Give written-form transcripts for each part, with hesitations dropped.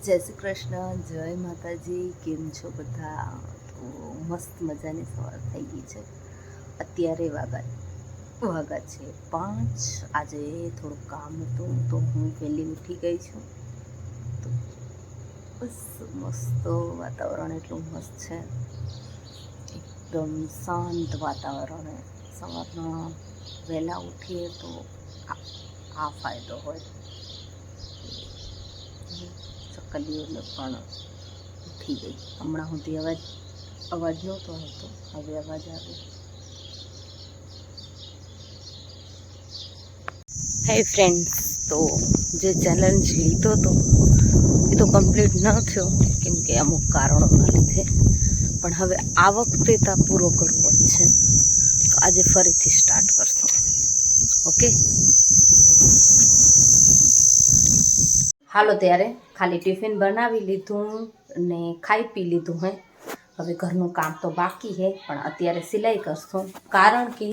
જય શ્રી કૃષ્ણ, જય માતાજી. કેમ છો બધા? તો મસ્ત મજાની સવાર થઈ ગઈ છે. અત્યારે વાગા છે 5. આજે થોડું કામ હતું તો હું વહેલી ઉઠી ગઈ છું. તો બસ મસ્ત વાતાવરણ એટલું મસ્ત છે, એકદમ શાંત વાતાવરણ. સવારના વહેલા ઉઠીએ તો આ ફાયદો હોય, ચકલીઓને પણ ઉઠી ગઈ. હમણાં સુધી અવાજ નહોતો આવતો, હવે અવાજ આવે. હે ફ્રેન્ડ્સ, તો જે ચેલેન્જ લીધો હતો એ તો કમ્પ્લીટ ન થયો, કેમ કે અમુક કારણોના લીધે. પણ હવે આ વખતે તો પૂરો કરવો જ છે, તો આજે ફરીથી સ્ટાર્ટ કરશું. ઓકે, હાલો. ત્યારે ખાલી ટિફિન બનાવી લીધું ને ખાઈ પી લીધું હે. હવે ઘરનું કામ તો બાકી છે, પણ અત્યારે સિલાઈ કરશું, કારણ કે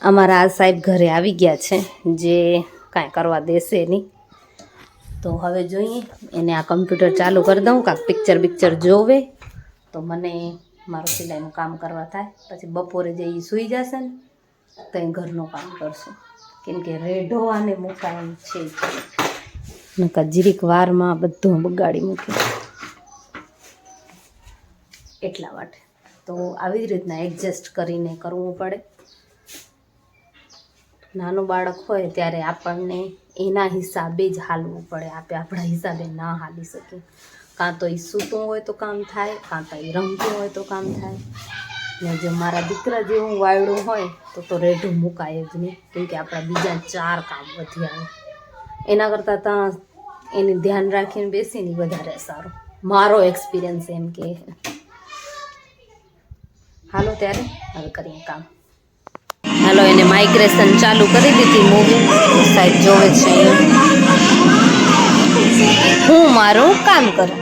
અમારા આ સાહેબ ઘરે આવી ગયા છે, જે કાંઈ કરવા દેશે નહીં. તો હવે જોઈએ, એને આ કમ્પ્યુટર ચાલુ કરી દઉં, કાંક પિક્ચર જોવે તો મને મારું સિલાઈનું કામ કરવા થાય. પછી બપોરે જઈ સૂઈ જશે ને તો એ ઘરનું કામ કરશું, કેમ કે રેઢો આને મુકાય છે નકા જીરીક વારમાં બધું બગાડી મૂકે એટલા માટે. તો આવી જ રીતના એડજસ્ટ કરીને કરવું પડે. નાનું બાળક હોય ત્યારે આપણને એના હિસાબે જ હાલવું પડે, આપણે આપણા હિસાબે ના હાલી શકીએ. કાં તો એ સૂતું હોય તો કામ થાય, કાં તો એ રમતું હોય તો કામ થાય. ને જો મારા દીકરા જેવું વાયડું હોય તો રેઢું મુકાય જ નહીં, કેમ કે આપણા બીજા 4 કામ વધી આવે. એના કરતાં ત્યાં એની ધ્યાન રાખીને બેસીને વધારે સારું, મારો એક્સપિરિયન્સ એમ કે. હાલો ત્યારે હવે કરીએ કામ. હાલો, એને માઇગ્રેશન ચાલુ કરી દીધી મૂવી, સાહેબ જોવે છે. હું મારું કામ કરું.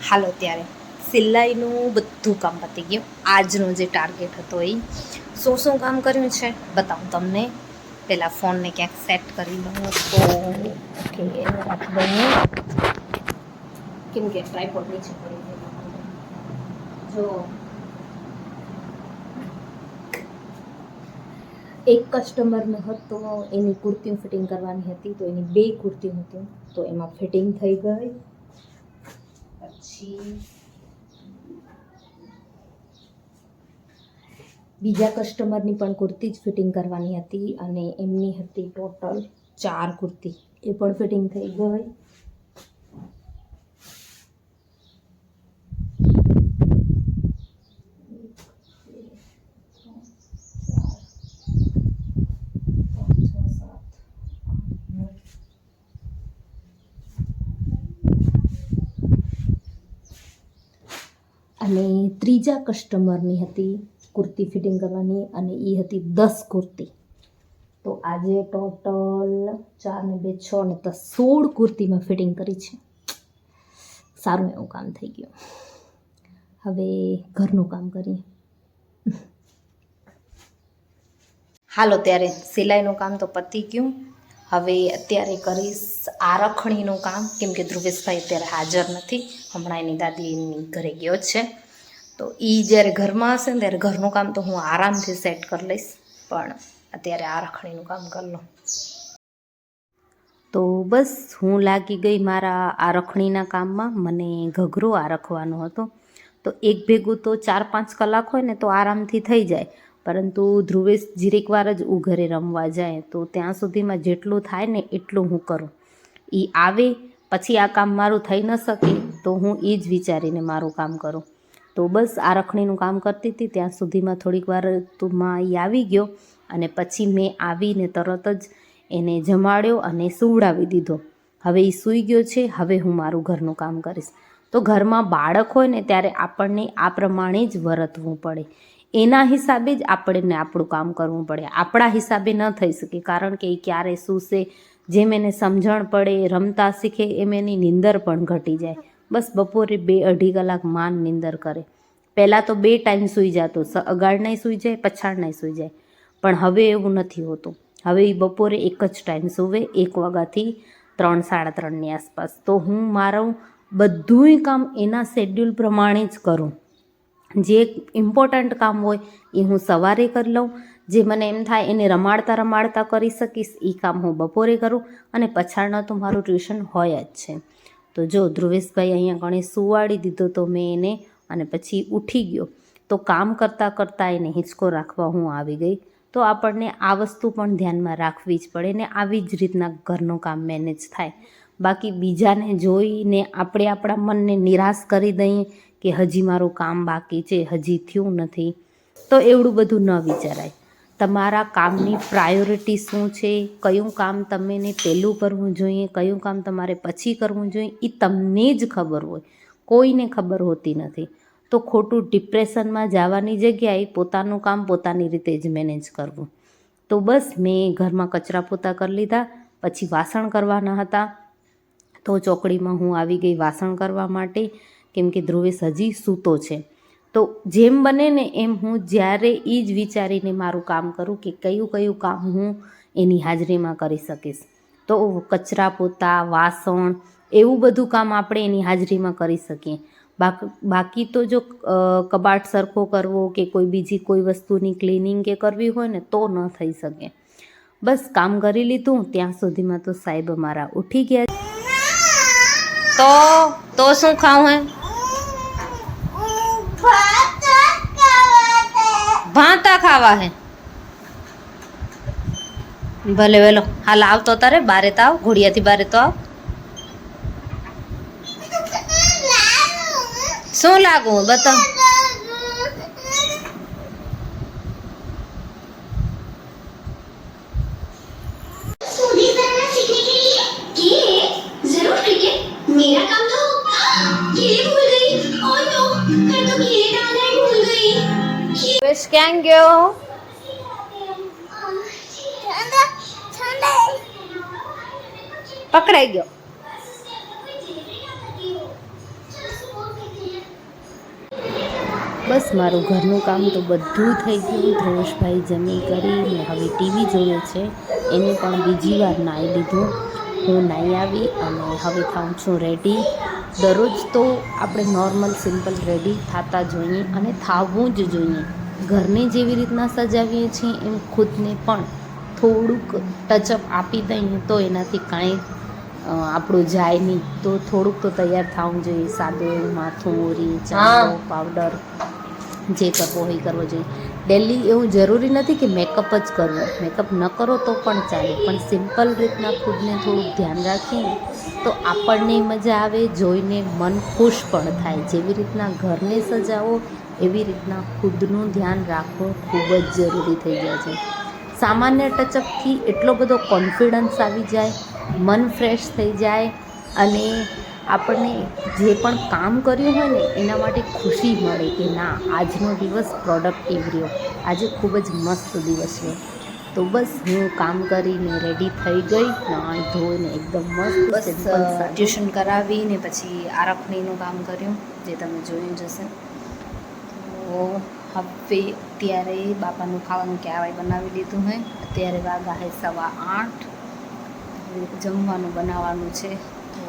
હાલો ત્યારે સિલાઈનું બધું કામ પતી ગયું. આજનો જે ટાર્ગેટ હતો એ શું કામ કર્યું છે બતાવું તમને. પહેલાં ફોનને ક્યાંક સેટ કરી લઉં તો ઓકે રાખી દઉં, કેમ કે ટ્રાયપોડ નીચે પડી ગયું. જો એક કસ્ટમરને હતો, એની કુર્તીઓ ફિટિંગ કરવાની હતી, તો એની 2 કુર્તીઓ હતી, તો એમાં ફિટિંગ થઈ ગઈ. પછી બીજા કસ્ટમરની પણ કુર્તી જ ફિટિંગ કરવાની હતી, અને એમની હતી ટોટલ 4 કુર્તી, એ પણ ફિટિંગ થઈ ગઈ. અને ત્રીજા કસ્ટમરની હતી કુર્તી ફિટિંગ કરવાની, અને એ હતી 10 કુર્તી. તો આજે ટોટલ 4 ને 2 6 ને 16 કુર્તીમાં ફિટિંગ કરી છે. સારું એવું કામ થઈ ગયું. હવે ઘરનું કામ કરીએ. હાલો ત્યારે સિલાઈનું કામ તો પતી ગયું. હવે અત્યારે કરીશ આરખણીનું કામ, કેમ કે ધ્રુવેશભાઈ અત્યારે હાજર નથી, હમણાં એની દાદી એની ઘરે ગયો છે. તો એ જ્યારે ઘરમાં હશે ને ત્યારે ઘરનું કામ તો હું આરામથી સેટ કરી લઈશ, પણ અત્યારે આરખણીનું કામ કરી લઉં. તો બસ હું લાગી ગઈ મારા આરખણીના કામમાં. મને ઘઘરો આરખવાનો હતો, તો એક ભેગું તો 4-5 કલાક હોય ને તો આરામથી થઈ જાય, પરંતુ ધ્રુવેશ જીરીક વાર જ ઘરે રમવા જાય, તો ત્યાં સુધીમાં જેટલું થાય ને એટલું હું કરું. એ આવે પછી આ કામ મારું થઈ ન શકે તો હું એ જ વિચારીને મારું કામ કરું. તો બસ આરખણીનું કામ કરતી હતી ત્યાં સુધીમાં થોડીક વાર તુમાં એ આવી ગયો, અને પછી મેં આવીને તરત જ એને જમાડ્યો અને સુવડાવી દીધો. હવે એ સૂઈ ગયો છે. હવે હું મારું ઘરનું કામ કરીશ. તો ઘરમાં બાળક હોય ને ત્યારે આપણને આ પ્રમાણે જ વર્તવું પડે, એના હિસાબે જ આપણને આપણું કામ કરવું પડે. આપણા હિસાબે ન થઈ શકે, કારણ કે એ ક્યારે સૂશે, જેમ એને સમજણ પડે, રમતા શીખે, એમ એની નીંદર પણ ઘટી જાય. બસ બપોરે 2-2.5 કલાક માંડ નીંદર કરે. પહેલાં તો 2 ટાઈમ સૂઈ જતો, અગાડનાય સૂઈ જાય, પછાડનાય સૂઈ જાય. પણ હવે એવું નથી હોતું. હવે એ બપોરે એક જ ટાઈમ સૂવે, 1 વાગ્યાથી 3-3:30ની આસપાસ. તો હું મારું બધુંય કામ એના શેડ્યુલ પ્રમાણે જ કરું. જે ઇમ્પોર્ટન્ટ કામ હોય એ હું સવારે કરી લઉં, જે મને એમ થાય એને રમાડતા રમાડતા કરી શકીશ એ કામ હું બપોરે કરું, અને પછાડના તો મારું ટ્યુશન હોય જ છે. તો જો ધ્રુવેશભાઈ અહીંયા ગણેશ સુવાડી દીધો તો મેં એને, અને પછી ઉઠી ગયો તો કામ કરતાં કરતાં એને હિંચકો રાખવા હું આવી ગઈ. તો આપણને આ વસ્તુ પણ ધ્યાનમાં રાખવી જ પડે ને આવી જ રીતના ઘરનું કામ મેનેજ થાય. બાકી બીજાને જોઈને આપણે આપણા મનને નિરાશ કરી દઈએ કે હજી મારું કામ બાકી છે, હજી થયું નથી, તો એવડું બધું ન વિચારાય. તમારા કામની પ્રાયોરિટી શું છે, કયું કામ તમને પહેલું કરવું જોઈએ, કયું કામ તમારે પછી કરવું જોઈએ, એ તમને જ ખબર હોય, કોઈને ખબર હોતી નથી. તો ખોટું ડિપ્રેશનમાં જવાની જગ્યાએ પોતાનું કામ પોતાની રીતે જ મેનેજ કરવું. તો બસ મેં ઘરમાં કચરા પોતા કરી લીધા, પછી વાસણ કરવાના હતા. તો ચોકડીમાં હું આવી ગઈ વાસણ કરવા માટે, કેમ કે ધ્રુવેશ હજી સૂતો છે. તો જેમ બને ને એમ હું જ્યારે એ જ વિચારીને મારું કામ કરું કે કયું કયું કામ હું એની હાજરીમાં કરી શકીશ. તો કચરા પોતા, વાસણ, એવું બધું કામ આપણે એની હાજરીમાં કરી શકીએ. બાકી તો જો કબાટ સરખો કરવો કે કોઈ બીજી કોઈ વસ્તુની ક્લિનિંગ કે કરવી હોય ને તો ન થઈ શકે. બસ કામ કરી લીધું ત્યાં સુધીમાં તો સાહેબ અમારા ઉઠી ગયા. તો શું ખાવું હે? ભાતા ખાવા હે. ભલે વેલો હાલ આવતો તારે બારે તો આવ, ઘોડિયાથી બારે તો આવ. શું લાગુ બતાવ. ક્યાં ગયો? પકડાઈ ગયો. બસ મારું ઘરનું કામ તો બધું થઈ ગયું. ધ્રુવેશભાઈ જમી કરીને હવે ટીવી જોવે છે. એને પણ બીજી વાર નાહી લીધું. હું નાહી આવી અને હવે થાઉં છું રેડી. દરરોજ તો આપણે નોર્મલ સિમ્પલ રેડી થતા જોઈએ અને થવું જ જોઈએ. ઘરને જેવી રીતના સજાવીએ છીએ એમ ખુદને પણ થોડુંક ટચઅપ આપી દઈએ તો એનાથી કાંઈ આપણું જાય નહીં. તો થોડુંક તો તૈયાર થવું જોઈએ. સાદું એવું માથું, ઓરી, ચાંદલો, પાવડર, જે કરવો હોય એ કરવો જોઈએ. ડેલી એવું જરૂરી નથી કે મેકઅપ જ કરવો, મેકઅપ ન કરો તો પણ ચાલે, પણ સિમ્પલ રીતના ખુદને થોડુંક ધ્યાન રાખીએ તો આપણને મજા આવે, જોઈને મન ખુશ પણ થાય. જેવી રીતના ઘરને સજાવો એવી રીતના ખુદનું ધ્યાન રાખવું ખૂબ જ જરૂરી થઈ જાય છે. સામાન્ય ટચઅપથી એટલો બધો કોન્ફિડન્સ આવી જાય, મન ફ્રેશ થઈ જાય અને આપણને જે પણ કામ કર્યું હોય ને એના માટે ખુશી મળે કે ના આજનો દિવસ પ્રોડક્ટિવ રહ્યો, આજે ખૂબ જ મસ્ત દિવસ રહ્યો. તો બસ હું કામ કરીને રેડી થઈ ગઈ, નાહી ધોઈને એકદમ મસ્ત ટ્યુશન કરાવીને પછી આરખડીનું કામ કર્યું જે તમે જોયું જશે. તો હવે અત્યારે બાપાનું ખાવાનું ક્યાંય બનાવી લીધું હોય. અત્યારે વાગા હે 8:15. જમવાનું બનાવવાનું છે. તો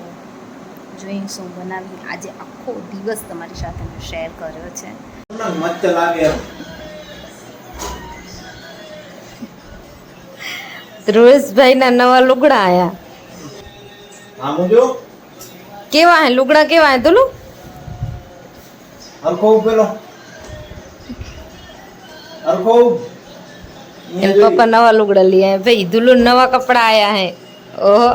જોઈએ શું બનાવી. આજે આખો દિવસ તમારી સાથે મેં શેર કર્યો છે. ધ્રુવેશભાઈના નવા લુગડા આયા. કેવા હે લુગડા? કેવા હે તુલું? પપ્પા નવા લુગડા લઈ આયા ભાઈ. દુલ્હન નવા કપડા આયા હે. ઓહો.